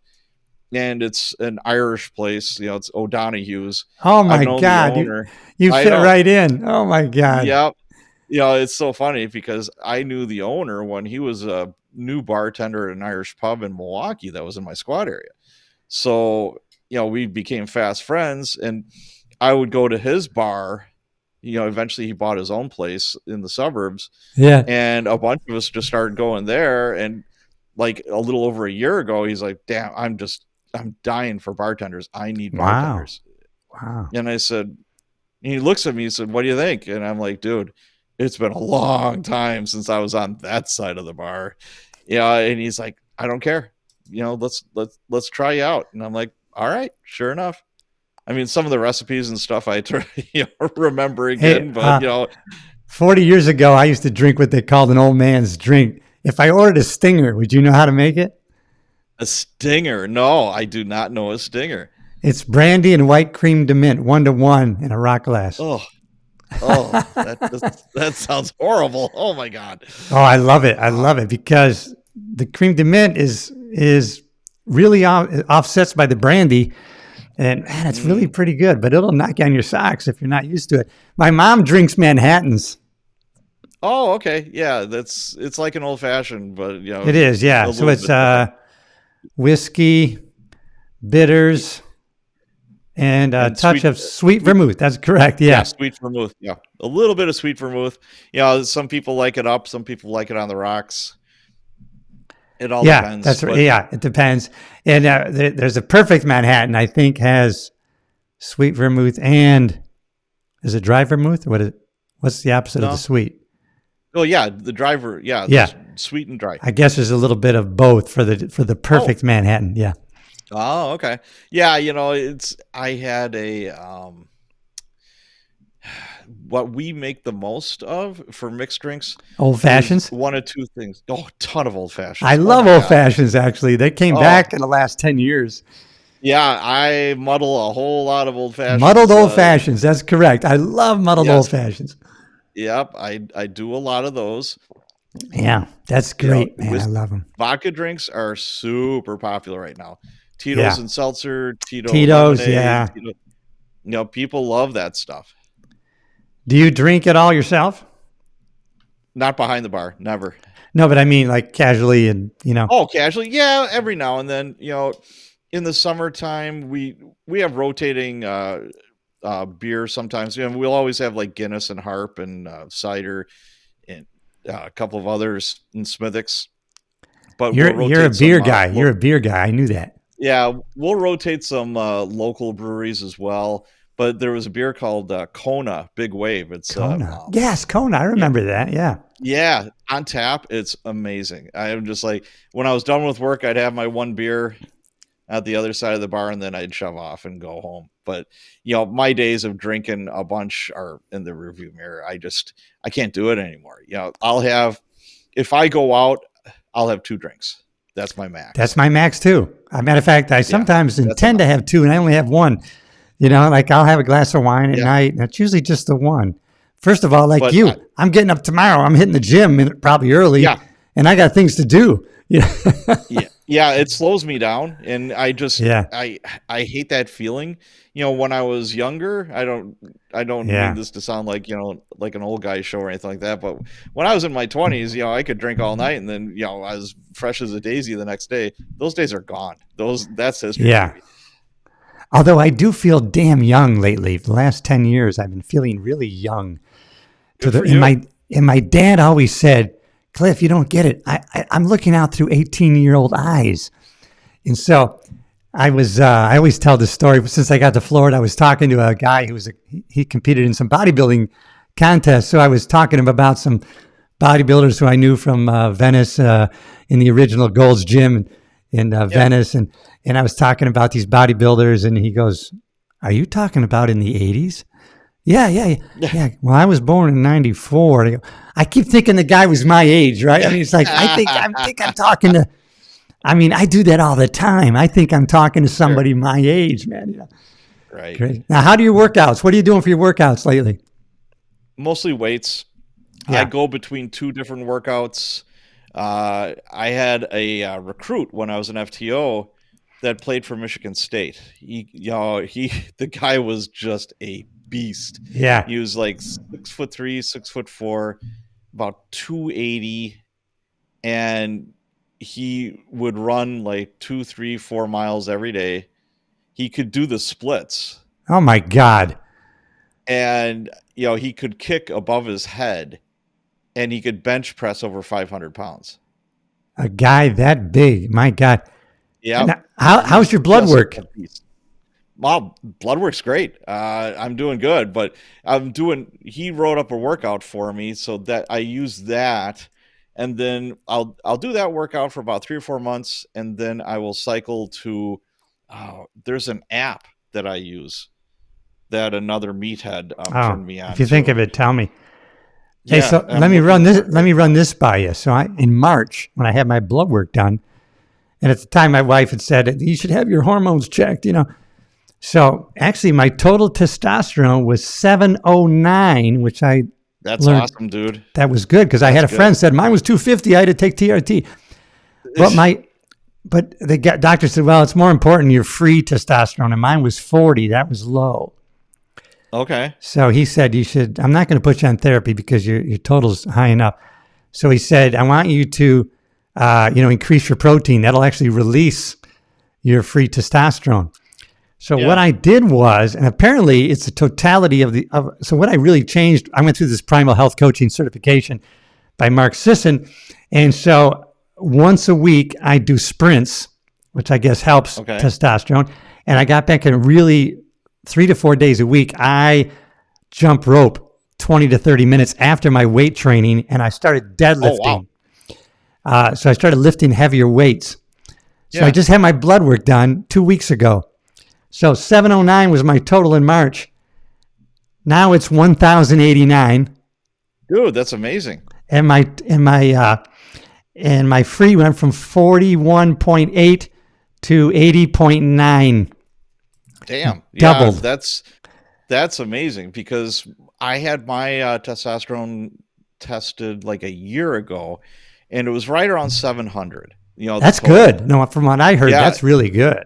and it's an Irish place. It's O'Donoghue's.
Oh my God, you fit right in. Oh my God.
Yep. It's so funny because I knew the owner when he was a new bartender at an Irish pub in Milwaukee that was in my squad area. So, we became fast friends, and I would go to his bar. Eventually he bought his own place in the suburbs.
Yeah.
And a bunch of us just started going there. And like a little over a year ago, he's like, damn, I'm dying for bartenders. I need bartenders.
Wow.
And I said, and he looks at me, he said, what do you think? And I'm like, dude, it's been a long time since I was on that side of the bar. And he's like, I don't care. Let's try you out. And I'm like, all right, sure enough. I mean, some of the recipes and stuff I remember again, but
40 years ago, I used to drink what they called an old man's drink. If I ordered a stinger, would you know how to make it?
A stinger? No, I do not know a stinger.
It's brandy and white cream de mint, 1-to-1 in a rock glass.
Oh, that sounds horrible. Oh my God.
Oh, I love it. I love it because the cream de mint is really offsets by the brandy, and man, it's really pretty good. But it'll knock you on your socks if you're not used to it. My mom drinks Manhattans.
Oh, okay, yeah, it's like an old fashioned, but
it is, yeah. So it's whiskey, bitters. And a touch of sweet vermouth. That's correct. Yeah.
Sweet vermouth. Yeah. A little bit of sweet vermouth. Some people like it up. Some people like it on the rocks. It all depends.
That's right. Yeah, it depends. And there's a perfect Manhattan, I think, has sweet vermouth and is it dry vermouth? What's the opposite of the sweet?
Oh yeah, the dry. Yeah. Sweet and dry.
I guess there's a little bit of both for the perfect Manhattan. Yeah.
Oh, okay. Yeah, I had what we make the most of for mixed drinks.
Old fashions?
One of two things. Oh, a ton of old fashions.
I love old fashions, actually. They came back in the last 10 years.
Yeah, I muddle a whole lot of old fashions.
Muddled old fashions, that's correct. I love muddled old fashions.
Yep, I do a lot of those.
Yeah, that's great, man. I love them.
Vodka drinks are super popular right now. Tito's and seltzer,
Tito's, lemonade,
people love that stuff.
Do you drink it all yourself?
Not behind the bar, never.
No, but I mean like casually and,
Oh, casually? Yeah, every now and then, in the summertime, we have rotating beer sometimes. We'll always have like Guinness and Harp and cider and a couple of others in Smithwick's. But
you're a beer guy. You're a beer guy. I knew that.
Yeah, we'll rotate some local breweries as well. But there was a beer called Kona Big Wave. It's
Kona. Yes, Kona. I remember that. Yeah.
Yeah, on tap. It's amazing. I'm just like, when I was done with work, I'd have my one beer at the other side of the bar, and then I'd shove off and go home. But my days of drinking a bunch are in the rearview mirror. I can't do it anymore. If I go out, I'll have 2 drinks. That's my max.
That's my max too. As a matter of fact, I sometimes intend to have 2 and I only have 1. Like I'll have a glass of wine at night, and it's usually just the one. First of all, I'm getting up tomorrow. I'm hitting the gym probably early, and I got things to do.
Yeah, it slows me down, and
Yeah.
I hate that feeling. When I was younger, I don't mean
Yeah.
this to sound like, like an old guy show or anything like that, but when I was in my 20s, I could drink all night and then, I was fresh as a daisy the next day. Those days are gone. That's history to
Yeah.
me.
Although I do feel damn young lately. The last 10 years, I've been feeling really young.
Good for
And
you.
my dad always said, Cliff, you don't get it. I'm looking out through 18-year-old eyes. And so I always tell this story. Since I got to Florida, I was talking to a guy he competed in some bodybuilding contests. So I was talking to him about some bodybuilders who I knew from Venice, in the original Gold's Gym in Venice. And I was talking about these bodybuilders, and he goes, "Are you talking about in the 80s? Yeah. Well, I was born in 94. I keep thinking the guy was my age, right? I mean, it's like, I think I'm talking to, I do that all the time. I think I'm talking to somebody my age, man.
Right.
Great. Now, how do your workouts? What are you doing for your workouts lately?
Mostly weights.
Yeah.
I go between two different workouts. I had a recruit when I was an FTO that played for Michigan State. The guy was just a beast.
Yeah.
He was like 6'3", 6'4", about 280, and he would run like 2, 3, 4 miles every day. He could do the splits,
Oh, my God.
and he could kick above his head, and he could bench press over 500 pounds.
A guy that big. My God.
Yeah.
Now, how's your blood work?
Well, blood work's great. I'm doing good, but he wrote up a workout for me so that I use that, and then I'll do that workout for about 3 or 4 months, and then I will cycle to, there's an app that I use that another meathead turned me on
if you
to.
think of it, tell me.
Yeah,
Hey, so let me run this by you. So in March, when I had my blood work done, and at the time my wife had said, you should have your hormones checked, So actually my total testosterone was 709, which
That's
learned
awesome, dude.
that was good because I had a friend said mine was 250. I had to take TRT. But the doctor said, well, it's more important your free testosterone, and mine was 40. That was low.
Okay.
So he said, I'm not going to put you on therapy because your total's high enough. So he said, I want you to, increase your protein. That'll actually release your free testosterone. So what I did was, and apparently it's the totality so what I really changed, I went through this primal health coaching certification by Mark Sisson. And so once a week I do sprints, which I guess helps testosterone. And I got back and really 3 to 4 days a week, I jump rope 20 to 30 minutes after my weight training, and I started deadlifting. Oh, wow. So I started lifting heavier weights. So I just had my blood work done 2 weeks ago. So 709 was my total in March. Now it's 1,089.
Dude, that's amazing.
And my free went from 41.8 to 80.9.
Damn.
Doubled.
Yeah, that's amazing because I had my testosterone tested like a year ago, and it was right around 700.
That's good. No, from what I heard, that's really good.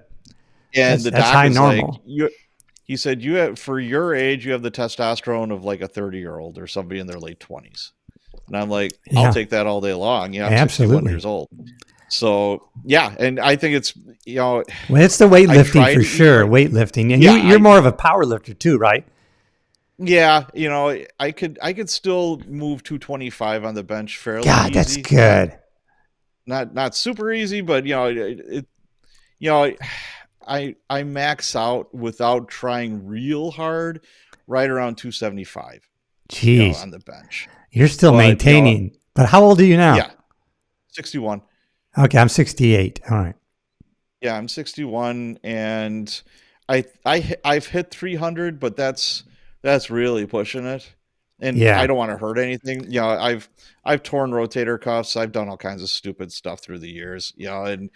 And
that's high normal.
He said, for your age, you have the testosterone of like a 30-year-old or somebody in their late 20s. And I'm like, I'll take that all day long. I'm
absolutely
61 years old. So, and I think it's,
well, it's the weightlifting for sure, weightlifting. And you're more of a power lifter too, right?
Yeah, I could still move 225 on the bench fairly easy.
That's good.
Not super easy, but I max out without trying real hard right around 275.
Jeez.
On the bench.
You're still maintaining. But how old are you now?
Yeah. 61.
Okay, I'm 68. All right.
Yeah, I'm 61, and I've hit 300, but that's really pushing it. And I don't want to hurt anything. I've torn rotator cuffs. I've done all kinds of stupid stuff through the years. And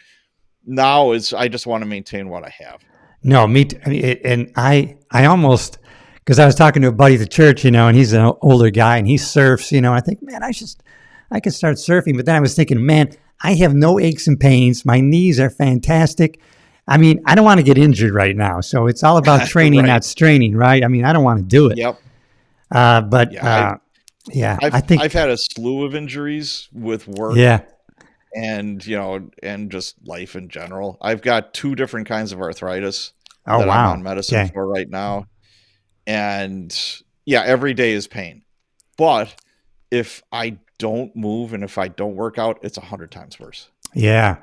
now I just want to maintain what I have.
No, me too. And I almost, because I was talking to a buddy at the church, and he's an older guy and he surfs, I think, man, I could start surfing. But then I was thinking, man, I have no aches and pains. My knees are fantastic. I mean, I don't want to get injured right now. So it's all about training,
Right.
not straining, right? I mean, I don't want to do it.
Yep.
But
Yeah.
I think,
I've had a slew of injuries with work
yeah.
and, and just life in general. I've got 2 different kinds of arthritis
Oh,
that I'm
wow.
on medicine
Okay.
for right now. And yeah, every day is pain. But if I don't move and if I don't work out, it's 100 times worse.
Yeah.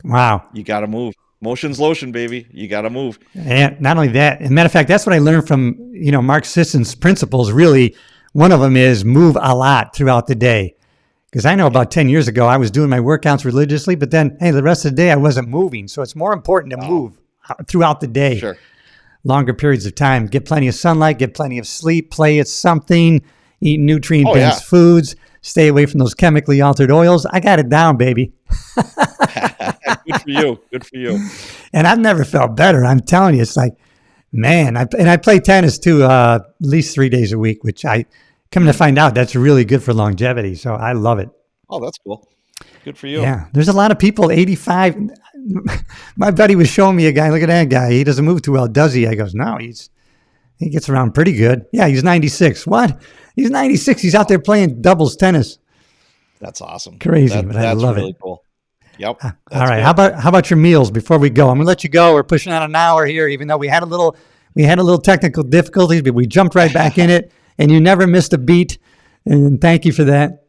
Wow.
You got to move. Motion's lotion, baby. You got to move.
And not only that, as a matter of fact, that's what I learned from, Mark Sisson's principles. Really, one of them is move a lot throughout the day. Because I know about 10 years ago, I was doing my workouts religiously, but then, hey, the rest of the day I wasn't moving. So it's more important to move throughout the day,
Sure.
longer periods of time. Get plenty of sunlight, get plenty of sleep, play at something, eat nutrient-dense foods, stay away from those chemically altered oils. I got it down, baby.
Good for you. Good for you.
And I've never felt better. I'm telling you, it's like, man, I play tennis too, at least 3 days a week, which I come to find out that's really good for longevity. So I love it.
Oh, that's cool. Good for you.
Yeah. There's a lot of people, 85. My buddy was showing me a guy. Look at that guy. He doesn't move too well, does he? I goes, no, he gets around pretty good. Yeah, he's 96. What? He's 96. He's out there playing doubles tennis.
That's awesome.
Crazy, but I love
really
it.
Cool. Yep.
All right. Good. How about your meals before we go? I'm gonna let you go. We're pushing on an hour here, even though we had a little technical difficulties, but we jumped right back in it, and you never missed a beat. And thank you for that.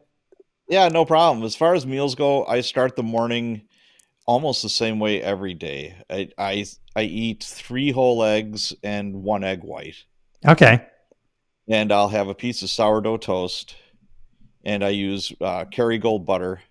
Yeah, no problem. As far as meals go, I start the morning almost the same way every day. I eat 3 whole eggs and 1 egg white.
Okay.
And I'll have a piece of sourdough toast, and I use Kerrygold butter.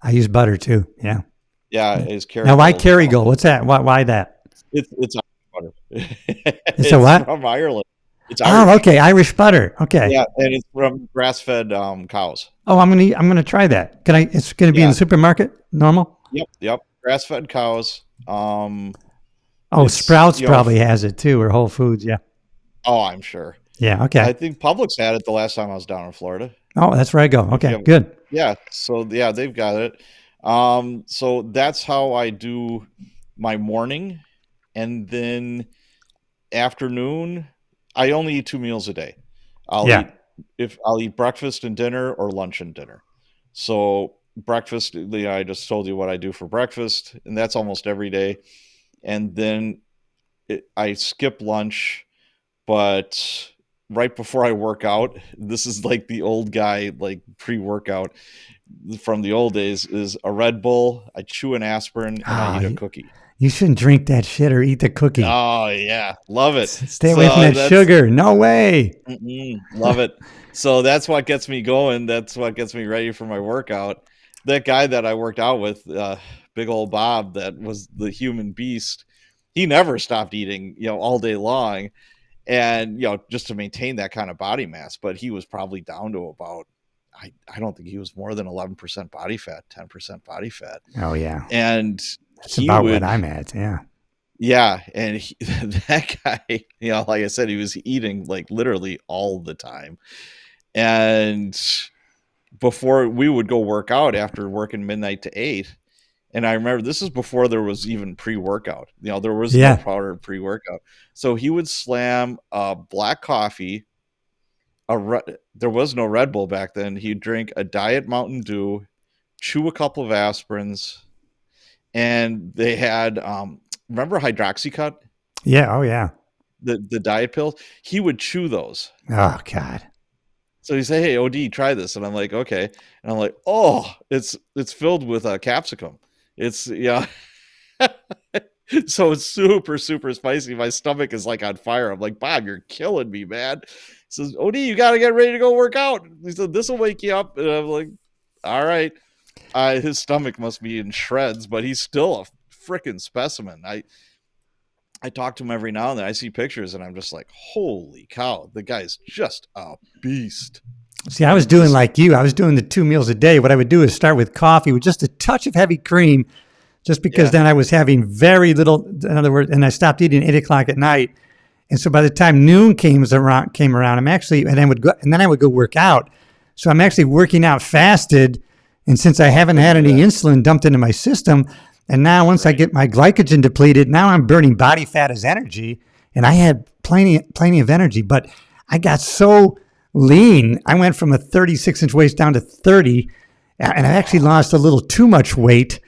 I use butter too. Yeah.
Yeah, it's Kerrygold.
Now, why Kerrygold? What's that? Why that?
It's Irish butter.
It's a what?
From Ireland. It's Irish.
Oh, okay. Irish butter. Okay.
Yeah, and it's from grass-fed cows.
Oh, I'm gonna try that. It's gonna be in the supermarket. Normal.
Yep. Grass-fed cows.
Sprouts probably has it too, or Whole Foods. Yeah.
Oh, I'm sure.
Yeah. Okay.
I think Publix had it the last time I was down in Florida.
Oh, that's where I go. Okay. Good.
Yeah. So yeah, they've got it. So that's how I do my morning, and then afternoon, I only eat 2 meals a day. I'll eat breakfast and dinner or lunch and dinner. So breakfast, I just told you what I do for breakfast, and that's almost every day. And then I skip lunch, but right before I work out, this is like the old guy, like pre-workout from the old days, is a Red Bull. I chew an aspirin and I eat a cookie.
You shouldn't drink that shit or eat the cookie.
Oh yeah, love it.
Stay away from that sugar. No way.
Love it. So that's what gets me going. That's what gets me ready for my workout. That guy that I worked out with, big old Bob, that was the human beast. He never stopped eating, all day long, and just to maintain that kind of body mass. But he was probably down to about, I don't think he was more than 11% body fat, 10% body fat.
Oh yeah,
and
that's about what I'm at. Yeah.
Yeah, and that guy, like I said, he was eating like literally all the time. And before we would go work out after working midnight to 8, and I remember this is before there was even pre-workout. There was no powder pre-workout. So he would slam a black coffee. There was no Red Bull back then. He'd drink a Diet Mountain Dew, chew a couple of aspirins, and they had remember Hydroxycut?
Yeah. Oh yeah.
The diet pills. He would chew those.
Oh God.
So he say, "Hey, OD, try this," and I'm like, "Okay," and I'm like, "Oh, it's filled with capsicum. It's so it's super super spicy. My stomach is like on fire. I'm like, Bob, you're killing me, man." He says, "OD, you got to get ready to go work out." He said, "This will wake you up," and I'm like, "All right." His stomach must be in shreds, but he's still a freaking specimen. I talk to him every now and then. I see pictures and I'm just like, holy cow, the guy's just a beast.
See, I was doing like you. I was doing the 2 meals a day. What I would do is start with coffee with just a touch of heavy cream, just because then I was having very little, in other words, and I stopped eating at 8:00 at night. And so by the time noon came around, I'm actually, and then I would go work out. So I'm actually working out fasted, And since I haven't had any insulin dumped into my system, and now once I get my glycogen depleted, now I'm burning body fat as energy, and I had plenty of energy, but I got so lean. I went from a 36-inch waist down to 30, and I actually lost a little too much weight.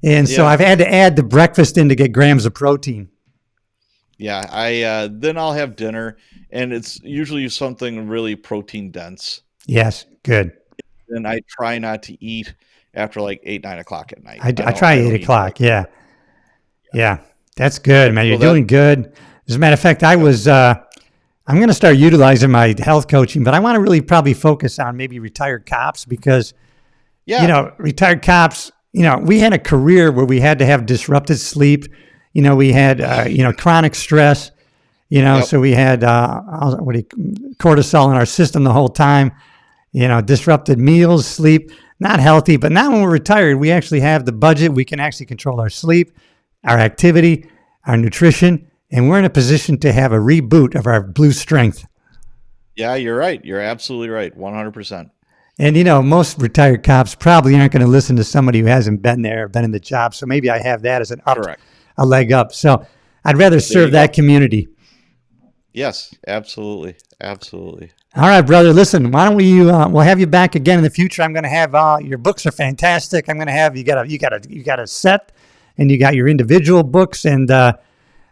And so I've had to add the breakfast in to get grams of protein.
Yeah, then I'll have dinner, and it's usually something really protein dense.
Yes, good.
And I try not to eat after like 8, 9 o'clock at night.
I try 8 o'clock. Yeah, that's good, man. You're doing good. As a matter of fact, I'm going to start utilizing my health coaching, but I want to really probably focus on maybe retired cops because, retired cops, we had a career where we had to have disrupted sleep. We had, chronic stress, so we had cortisol in our system the whole time, disrupted meals, sleep, not healthy. But now when we're retired, we actually have the budget. We can actually control our sleep, our activity, our nutrition, and we're in a position to have a reboot of our blue strength.
Yeah, you're right. You're absolutely right. 100%.
And, most retired cops probably aren't going to listen to somebody who hasn't been there, been in the job. So maybe I have that as a leg up. So I'd rather serve that community.
Yes, absolutely. Absolutely.
All right, brother. Listen, why don't we'll have you back again in the future. I'm going to have, your books are fantastic. I'm going to have, you got a set and you got your individual books. And,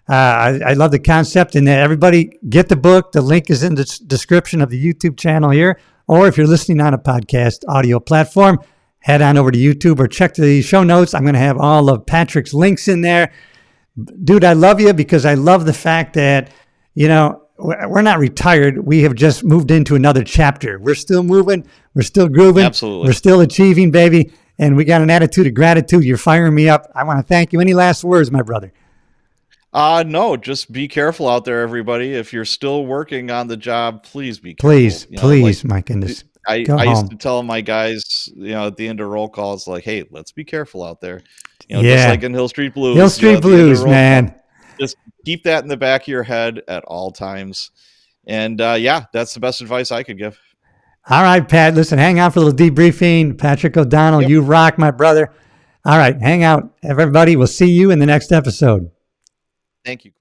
I love the concept, and everybody get the book. The link is in the description of the YouTube channel here. Or if you're listening on a podcast audio platform, head on over to YouTube or check the show notes. I'm going to have all of Patrick's links in there. Dude, I love you because I love the fact that, we're not retired. We have just moved into another chapter. We're still moving. We're still grooving.
Absolutely.
We're still achieving, baby. And we got an attitude of gratitude. You're firing me up. I want to thank you. Any last words, my brother?
No, just be careful out there, everybody. If you're still working on the job, please be careful.
Please, my goodness.
I used to tell my guys, at the end of roll calls, like, hey, let's be careful out there. Just like in Hill Street Blues.
Hill Street Blues, man.
Just keep that in the back of your head at all times. And that's the best advice I could give.
All right, Pat. Listen, hang out for a little debriefing. Patrick O'Donnell, You rock, my brother. All right, hang out, everybody. We'll see you in the next episode.
Thank you.